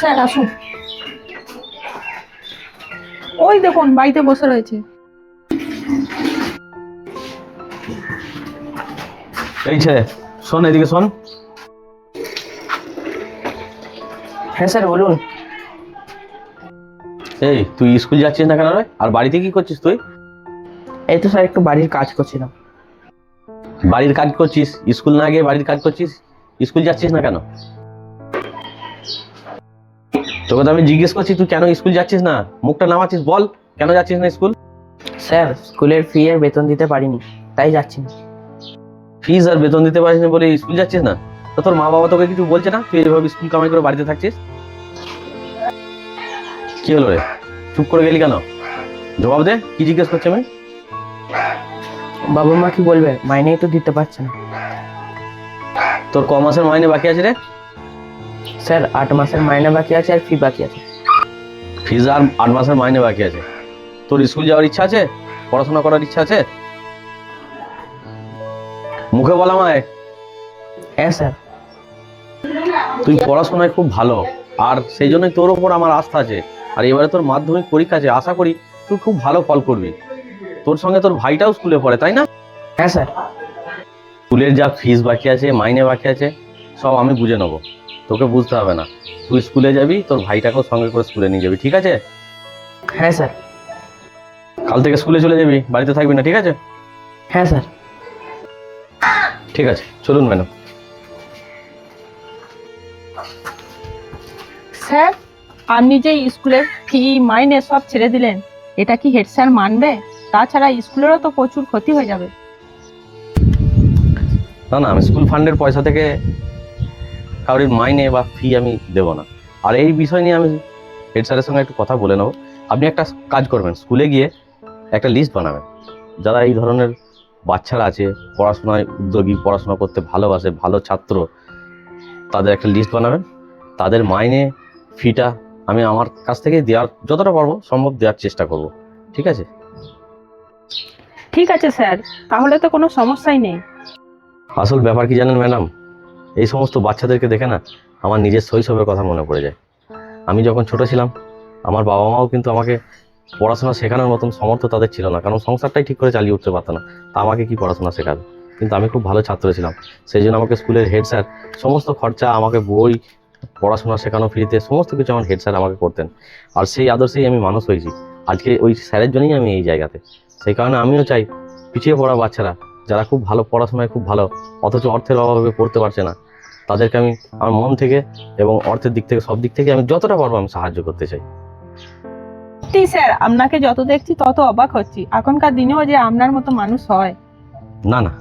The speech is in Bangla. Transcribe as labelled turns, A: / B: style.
A: স্যার আসুন। ওই দেখুন বাড়িতে বসে রয়েছে।
B: এই ছেলে, শোন এদিকে শোন।
C: হ্যাঁ স্যার বলুন।
B: এই তুই স্কুল যাচ্ছিস না কেন রে? আর বাড়িতে কি করছিস তুই?
C: এই তো স্যার একটু বাড়ির কাজ করছিলাম।
B: বাড়ির কাজ করছিস, স্কুল না গিয়ে বাড়ির কাজ করছিস? স্কুল যাচ্ছিস না কেন? তোকে তো আমি জিজ্ঞেস করছি তুই কেন স্কুল যাচ্ছিস না, মুখটা নামাচ্ছিস, বল কেন যাচ্ছিস না স্কুল?
C: স্যার স্কুলের ফি এর বেতন দিতে পারিনি, তাই যাচ্ছি না।
B: ফিস আর বেতন দিতে পারিস না বলে স্কুল যাচ্ছিস না? তো তোর মা বাবা তোকে কিছু বলছে না তুই এভাবে স্কুল কামাই করে বাড়িতে থাকছিস? কি হলো রে, চুপ করে গেলি কেন? জবাব দে, কি জিজ্ঞেস করছি আমি?
C: বাবা মা কি বলবে, মাইনেই তো দিতে পারছে না।
B: তোর ক মাসের মাইনে বাকি আছে রে?
C: স্যার 8 মাসের মাইনে বাকি আছে আর ফি বাকি আছে।
B: ফিস আর 8 মাসের মাইনে বাকি আছে। তোর স্কুল যাওয়ার ইচ্ছা আছে, পড়াশোনা করার ইচ্ছা আছে? মুখে বলা আমায়।
C: হ্যাঁ স্যার।
B: তুই পড়াশোনায় খুব ভালো, আর সেই জন্যই তোর ওপর আমার আস্থা আছে। আর এবারে তোর মাধ্যমিক পরীক্ষা আছে, আশা করি তুই খুব ভালো ফল করবি। তোর সঙ্গে তোর ভাইটাও স্কুলে পড়ে, তাই না?
C: হ্যাঁ স্যার।
B: স্কুলের যা ফিস বাকি আছে, মাইনে বাকি আছে, সব আমি বুঝে নেবো, তোকে বুঝতে হবে না। তুই স্কুলে যাবি, তোর ভাইটাকেও সঙ্গে করে স্কুলে নিয়ে যাবি, ঠিক আছে?
C: হ্যাঁ স্যার।
B: কাল থেকে স্কুলে চলে যাবি, বাড়িতে থাকবি না, ঠিক আছে?
C: হ্যাঁ স্যার।
B: ঠিক আছে, চলুন ম্যাডাম।
A: স্যার আপনি যে স্কুলের ফি মাইনে সব ছেড়ে দিলেন, এটা কি হেড স্যার মানবে? তাছাড়া স্কুলেরও তো প্রচুর ক্ষতি হয়ে যাবে।
B: না না, আমি স্কুল ফান্ডের পয়সা থেকে কারোর মাইনে বা ফি আমি দেবো না। আর এই বিষয় নিয়ে আমি হেড স্যারের সঙ্গে একটু কথা বলে নেবো। আপনি একটা কাজ করবেন, স্কুলে গিয়ে একটা লিস্ট বানাবেন, যারা এই ধরনের বাচ্চারা আছে, পড়াশোনায় উদ্যোগী, পড়াশোনা করতে ভালোবাসে, ভালো ছাত্র, তাদের একটা লিস্ট বানাবেন। তাদের মাইনে ফিটা আমি আমার কাছ থেকে দেওয়ার যতটা পারবো সম্ভব দেওয়ার চেষ্টা করব, ঠিক আছে?
A: ঠিক আছে স্যার, তাহলে তো কোনো সমস্যাই নেই।
B: আসল ব্যাপার কি জানেন ম্যাডাম, এই সমস্ত বাচ্চাদেরকে দেখে না আমার নিজের শৈশবের কথা মনে পড়ে যায়। আমি যখন ছোট ছিলাম, আমার বাবা মাও কিন্তু আমাকে পড়াশোনা শেখানোর মতন সামর্থ্য তাদের ছিল না, কারণ সংসারটাই ঠিক করে চালিয়ে উঠতে পারতো না। তা আমাকে কি পড়াশোনা শেখাবে? কিন্তু আমি খুব ভালো ছাত্র ছিলাম, সেই জন্য আমাকে স্কুলের হেড স্যার সমস্ত খরচা, আমাকে বই, পড়াশোনা শেখানো ফ্রিতে, সমস্ত কিছু আমার হেড স্যার আমাকে করতেন। আর সেই আদর্শেই আমি মানুষ হয়েছি। আজকে ওই স্যারের জন্যই আমি এই জায়গাতে। সেই কারণে আমিও চাই পিছিয়ে পড়া বাচ্চারা, যারা খুব ভালো পড়াশোনায় খুব ভালো, অথচ অর্থের অভাবে পড়তে পারছে না, তাদেরকে আমি আমার মন থেকে এবং অর্থের দিক থেকে, সব দিক থেকে আমি যতটা পারবো আমি সাহায্য করতে চাই।
A: সত্যি স্যার, আপনাকে যত দেখছি তত অবাক হচ্ছি, এখনকার দিনেও যে আপনার মতো মানুষ হয়।
B: না না,